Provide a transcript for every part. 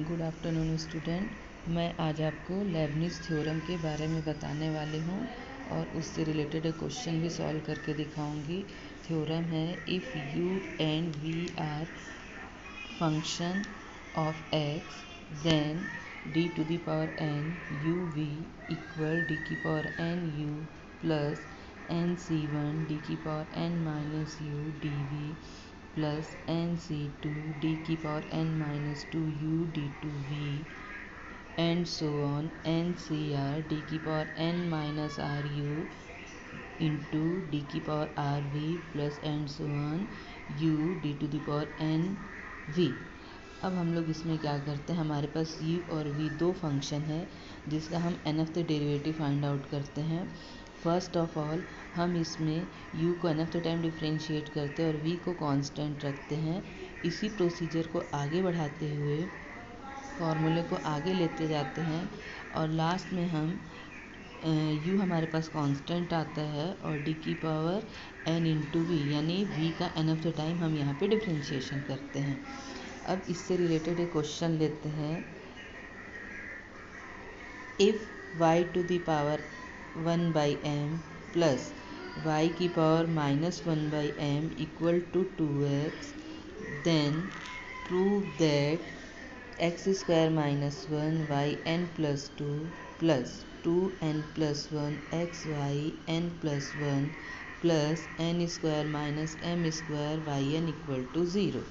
Good afternoon student. मैं आज आपको लेबनिज़ थ्योरम के बारे में बताने वाली हूँ और उससे रिलेटेड एक क्वेश्चन भी सॉल्व करके दिखाऊंगी। थ्योरम है if u and v are function of x then d to the power n u v equal d की power n u plus nc1 d की power n minus u dv plus nc2 d की power n minus 2u d2v and so on ncr d की power n minus ru into d की power rv plus and so on u d to the power n v। अब हम लोग इसमें क्या करते हैं, हमारे पास u और v दो फंक्शन है जिसका हम nth डेरिवेटिव फाइंड आउट करते हैं। फर्स्ट ऑफ ऑल हम इसमें u को nth टाइम डिफरेंशिएट करते हैं और v को कांस्टेंट रखते हैं। इसी प्रोसीजर को आगे बढ़ाते हुए फॉर्मूले को आगे लेते जाते हैं और लास्ट में हम u हमारे पास कांस्टेंट आता है और d की पावर n इंटू वी यानी v का nth टाइम हम यहाँ पे डिफरेंशिएशन करते हैं। अब इससे रिलेटेड एक क्वेश्चन लेते हैं। If y to the power 1/m plus y की power -1/m equal to 2x then prove that x square minus 1 yn plus 2 plus 2n plus 1 xy n plus 1 plus n square minus m square yn equal to 0।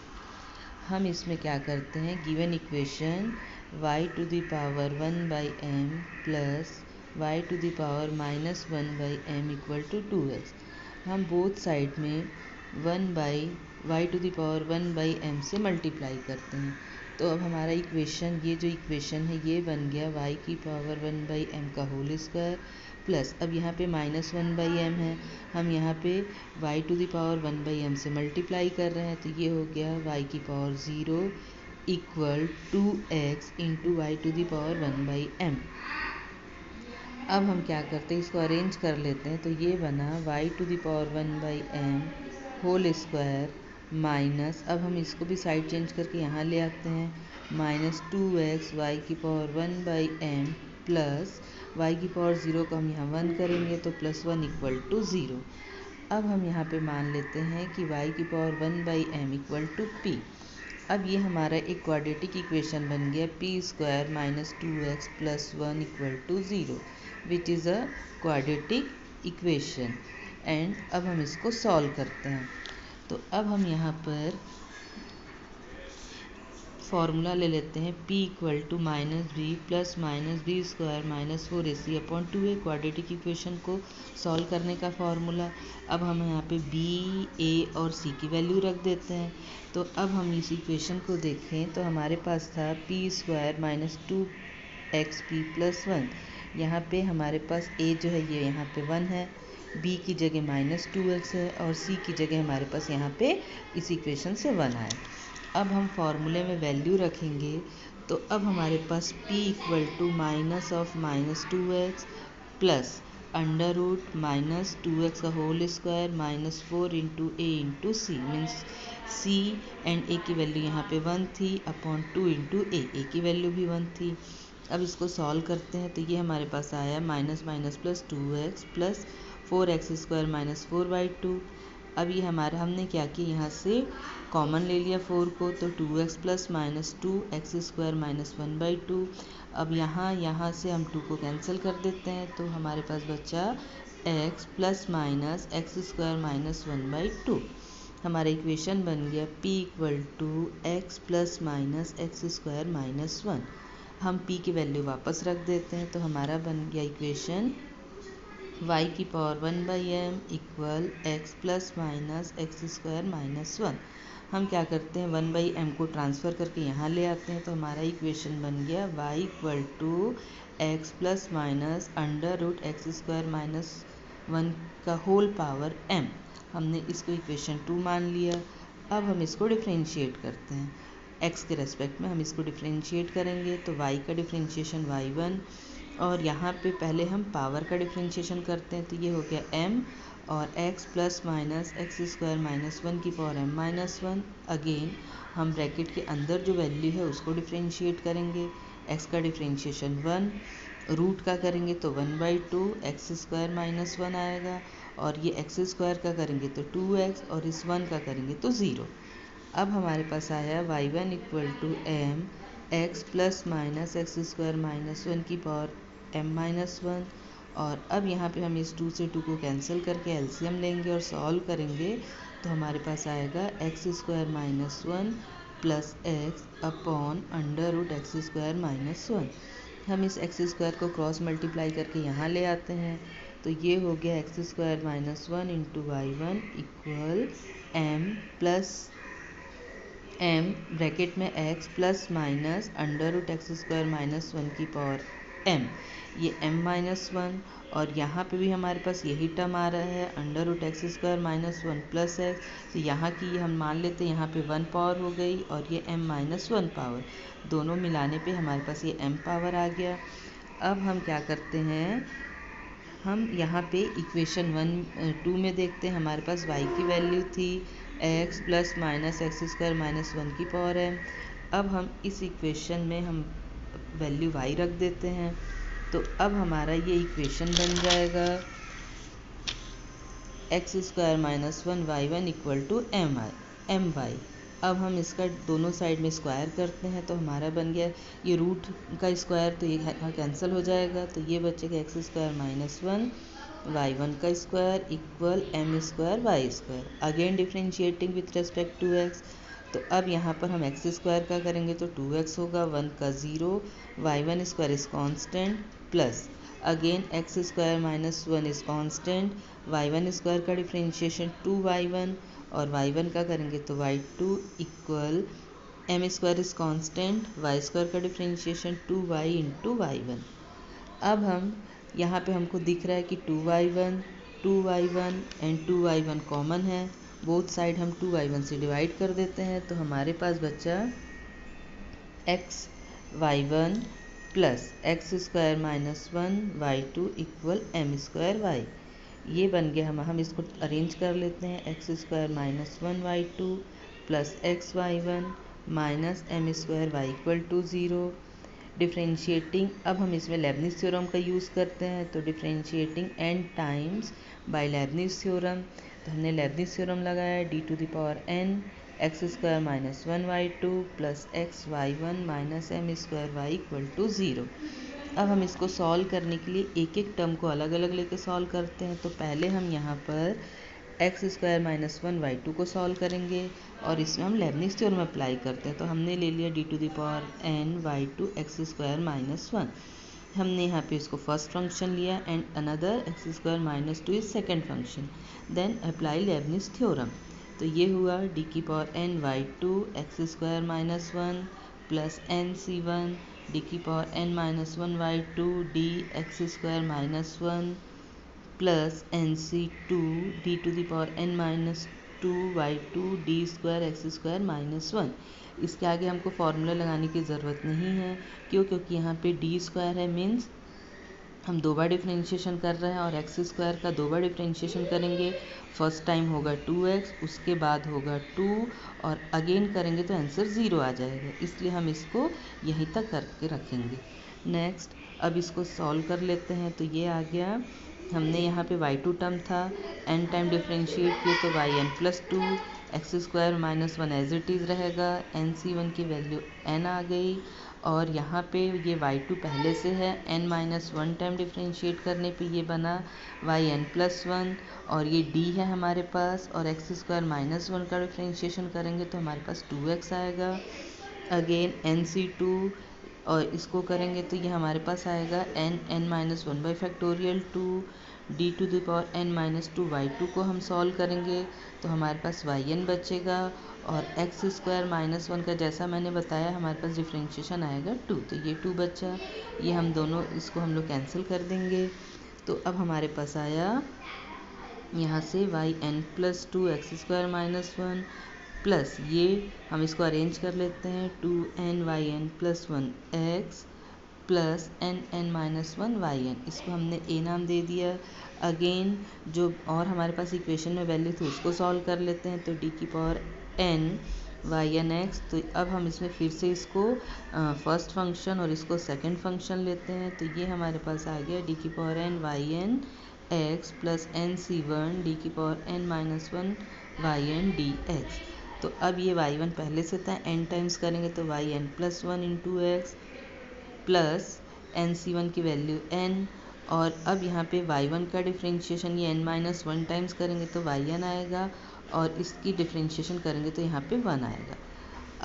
हम इसमें क्या करते हैं, given equation y to the power 1/m plus y to the power -1/m equal to 2x, हम both side में y to the power 1/m से multiply करते हैं। तो अब हमारा इक्वेशन, ये जो इक्वेशन है ये बन गया y की पावर 1/m का होल स्क्वायर प्लस, अब यहाँ पे -1/m है, हम यहाँ पे y to the power 1/m से मल्टीप्लाई कर रहे हैं तो ये हो गया y की power 0 equal 2x into y to the power 1/m। अब हम क्या करते हैं, इसको अरेंज कर लेते हैं तो ये बना y to the power 1/m whole square minus, अब हम इसको भी साइड चेंज करके यहाँ ले आते हैं, -2x y की पावर 1/m प्लस y की पावर 0 को हम यहाँ 1 करेंगे तो +1 इक्वल टू 0। अब हम यहाँ पे मान लेते हैं कि y की power 1/m equal to p। अब ये हमारा एक क्वाड्रेटिक इक्वेशन बन गया p square minus 2x plus 1 equal to 0 which is a quadratic equation. And अब हम इसको सॉल्व करते हैं तो अब हम यहाँ पर फॉर्मूला ले लेते हैं p equal to -b plus -b square minus 4ac upon 2a, quadratic equation को सॉल्व करने का फॉर्मूला। अब हम यहाँ पे b, a और c की वैल्यू रख देते हैं। तो अब हम इस इक्वेशन को देखें तो हमारे पास था p square minus 2xp plus 1, यहाँ पे हमारे पास a जो है ये यहाँ पे 1 है, b की जगह -2x है और c की जगह हमारे पास यहाँ पे इस इक्वेशन से 1 आए। अब हम फॉर्मूले में वैल्यू रखेंगे तो अब हमारे पास p equal to minus of -2x plus under root -2x का whole square -4 into a into c, means c and a की वैल्यू यहाँ पे 1 थी अपॉन 2 इंटू a की वैल्यू भी 1 थी। अब इसको सॉल्व करते हैं तो ये हमारे पास आया minus minus plus 2x plus 4x square minus 4/2। अब ये हमारा, हमने क्या किया, यहाँ से कॉमन ले लिया 4 को तो 2x plus minus 2x square minus 1/2। अब यहाँ से हम 2 को कैंसिल कर देते हैं तो हमारे पास बचा x plus minus x square minus 1/2। हमारा इक्वेशन बन गया p equal to x plus minus x square minus 1। हम p की वैल्यू वापस रख देते हैं तो हमारा बन गया इक्वेशन y की power 1/m equal x plus minus x square minus 1। हम क्या करते हैं, 1/m को ट्रांसफ़र करके यहाँ ले आते हैं तो हमारा इक्वेशन बन गया y equal to x plus minus under root x square minus 1 का होल पावर m। हमने इसको इक्वेशन 2 मान लिया। अब हम इसको डिफ्रेंशिएट करते हैं, x के रेस्पेक्ट में हम इसको डिफ्रेंशिएट करेंगे तो y का डिफ्रेंशिएशन y1 और यहाँ पे पहले हम पावर का डिफरेंशिएशन करते हैं तो ये हो गया m और x plus minus x square minus one की power m minus one. Again हम ब्रैकेट के अंदर जो वैल्यू है उसको डिफ्रेंशिएट करेंगे। x का डिफ्रेंशिएशन 1, रूट का करेंगे तो 1/2 एक्स स्क्वायर माइनस वन आएगा, और ये एक्स स्क्वायर का करेंगे तो 2x, और इस 1 का करेंगे तो 0। अब हमारे पास आया y1 equal to m x plus minus x square minus one की पावर m माइनस वन। और अब यहाँ पे हम इस 2 से 2 को कैंसिल करके एलसीएम लेंगे और सॉल्व करेंगे, तो हमारे पास आएगा x square minus one plus x upon under root x square minus one. हम इस एक्स स्क्वायर को क्रॉस मल्टीप्लाई करके यहाँ ले आते हैं, तो ये हो गया x square minus one into y one equal m plus m bracket में x plus minus under root x square minus one की पावर एम, ये m माइनस वन, और यहाँ पे भी हमारे पास यही टर्म आ रहा है under root x square minus one plus x. तो यहाँ की हम मान लेते हैं यहाँ पे 1 पावर हो गई और ये m माइनस वन पावर, दोनों मिलाने पे हमारे पास ये m पावर आ गया। अब हम क्या करते हैं, हम यहाँ पे इक्वेशन 2 में देखते हैं, हमारे पास y की वैल्यू थी x plus minus x square minus one की पावर m। अब हम इस इक्वेशन में हम वैल्यू y रख देते हैं, तो अब हमारा ये इक्वेशन बन जाएगा x square minus one y one equal to m y. अब हम इसका दोनों साइड में स्क्वायर करते हैं, तो हमारा बन गया ये रूट का स्क्वायर, तो ये कैंसिल हो जाएगा, तो ये बचेगा x square minus one y one का square equal m square y square. Again differentiating with respect to x, तो अब यहाँ पर हम एक्स स्क्वायर का करेंगे तो 2x होगा, 1 का 0, y one square is constant plus again x square minus one is constant, y one square का डिफ्रेंशिएशन 2y1 और y1 का करेंगे तो y2 equal m square is constant, y square का डिफ्रेंशिएशन 2y इंटू y1। अब हम यहाँ पे हमको दिख रहा है कि 2y1 एंड 2y1 कॉमन है, बोथ साइड हम 2y1 से डिवाइड कर देते हैं, तो हमारे पास बचा x y one plus x square minus one y two equal m square y. ये बन गया, हम इसको अरेंज कर लेते हैं, x square minus one y two plus x y one minus m square y equal to 0। Differentiating, अब हम इसमें लेबनिज़ थ्योरम का यूज़ करते हैं, तो differentiating n times by Leibniz theorem, तो हमने लेबनिज़ थ्योरम लगाया d to the power n x square minus one y two plus x y one minus m square y equal to 0। अब हम इसको सॉल्व करने के लिए एक एक टर्म को अलग अलग लेके सॉल्व करते हैं, तो पहले हम यहाँ पर x square minus one y two को सॉल्व करेंगे और इसमें हम लेबनिज़ थ्योरम अप्लाई करते हैं, तो हमने ले लिया d to the power n y two x square minus one. हमने यहाँ पे इसको फर्स्ट फंक्शन लिया and another x square minus two is second function, then apply Leibniz theorem, तो ये हुआ डी की power n y two x square minus one plus n सी one d की power n minus one y two d x square minus one plus n C two d to the power n minus two y two d square x square minus one. इसके आगे हमको formula लगाने की ज़रूरत नहीं है, क्योंकि यहाँ पे डी स्क्वायर है, मीन्स हम दो बार डिफ्रेंशिएशन कर रहे हैं, और एक्स स्क्वायर का दो बार डिफ्रेंशिएशन करेंगे, फर्स्ट टाइम होगा 2x, उसके बाद होगा 2 और अगेन करेंगे तो आंसर 0 आ जाएगा, इसलिए हम इसको यहीं तक करके रखेंगे। नेक्स्ट, अब इसको सॉल्व कर लेते हैं, तो ये आ गया, हमने यहाँ पे y2 टर्म था, n टाइम डिफ्रेंशिएट किए तो yn plus two x square minus one as it is रहेगा, एन सी वन की वैल्यू n आ गई, और यहाँ पे ये y2 पहले से है, n minus one time differentiate करने पे ये बना yn प्लस वन, और ये d है हमारे पास, और एक्स स्क्वायर माइनस वन का डिफ्रेंशिएशन करेंगे तो हमारे पास 2x आएगा। अगेन NC2 और इसको करेंगे तो ये हमारे पास आएगा n minus one by factorial two d to the power n minus two y two को हम सॉल्व करेंगे तो हमारे पास yn बचेगा, और एक्स स्क्वायर माइनस वन का जैसा मैंने बताया हमारे पास डिफ्रेंशिएशन आएगा 2, तो ये 2 बचा, ये हम दोनों इसको हम लोग कैंसिल कर देंगे, तो अब हमारे पास आया यहाँ से yn plus two x square minus one plus ये हम इसको अरेंज कर लेते हैं 2n yn plus one x plus n minus one y n, इसको हमने ए नाम दे दिया। अगेन जो और हमारे पास इक्वेशन में वैल्यू थी उसको सॉल्व कर लेते हैं। तो डी की power n y n x, तो अब हम इसमें फिर से इसको फर्स्ट फंक्शन और इसको सेकंड फंक्शन लेते हैं। तो ये हमारे पास आ गया डी की power n y n x plus n सी वन डी की power n minus one y n d x. तो अब ये वाई वन पहले से था, n टाइम्स करेंगे तो y n plus one into x plus n सी वन की वैल्यू n, और अब यहाँ पे y1 का डिफ्रेंशिएशन ये n माइनस वन टाइम्स करेंगे तो yn आएगा, और इसकी डिफ्रेंशिएशन करेंगे तो यहाँ पे 1 आएगा।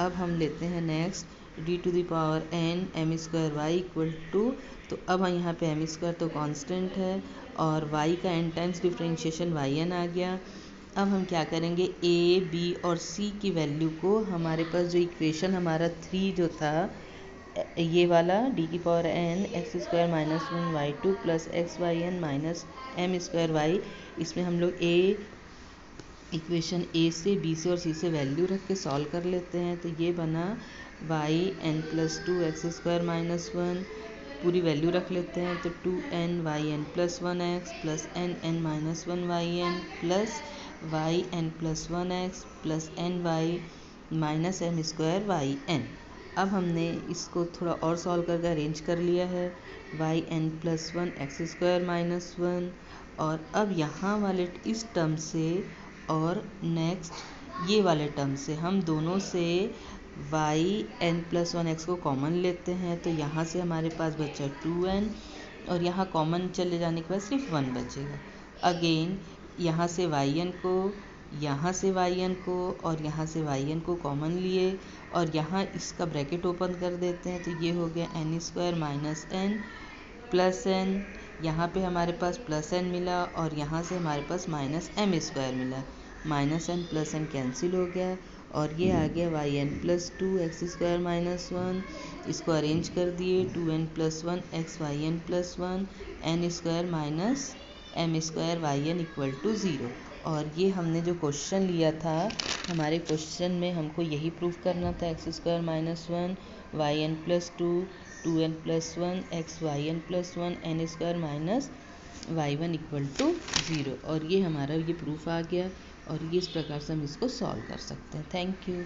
अब हम लेते हैं next d to the power n m square y equal to, तो अब हम यहाँ पे एम स्क्वायर तो कांस्टेंट है और y का n टाइम्स डिफ्रेंशिएशन yn आ गया। अब हम क्या करेंगे, a b और c की वैल्यू को, हमारे पास जो इक्वेशन हमारा 3 जो था ये वाला डी की power n x square minus one y two plus x y n minus m square y, इसमें हम लोग इक्वेशन ए से बी से और सी से वैल्यू रख के सॉल्व कर लेते हैं। तो ये बना y n plus two x square minus one, पूरी वैल्यू रख लेते हैं। तो 2n y n plus one x plus n minus one y n plus y n plus one x plus n y minus m square y n. अब हमने इसको थोड़ा और सॉल्व करके अरेंज कर लिया है, y n plus one x square minus one, और अब यहाँ वाले इस टर्म से और नेक्स्ट ये वाले टर्म से हम दोनों से y n plus one x को कॉमन लेते हैं। तो यहाँ से हमारे पास बचा 2n, और यहाँ कॉमन चले जाने के बाद सिर्फ 1 बचेगा। अगेन यहाँ से वाई एन को, यहाँ से वाई एन को और यहाँ से वाई एन को कॉमन लिए, और यहाँ इसका ब्रैकेट ओपन कर देते हैं। तो ये हो गया n square minus n plus n, यहाँ पे हमारे पास प्लस एन मिला और यहाँ से हमारे पास माइनस एम स्क्वायर मिला, minus n plus n cancel हो गया, और ये आ गया y n plus two x square minus one, इसको अरेंज कर दिए 2n plus one x y n plus one n square minus m square y n equal to 0। और ये हमने जो क्वेश्चन लिया था, हमारे क्वेश्चन में हमको यही प्रूफ करना था, x square minus one y n plus two 2n plus one x y n plus one n square minus y one equal to 0, और ये हमारा ये प्रूफ आ गया, और ये इस प्रकार से हम इसको सॉल्व कर सकते हैं। Thank you.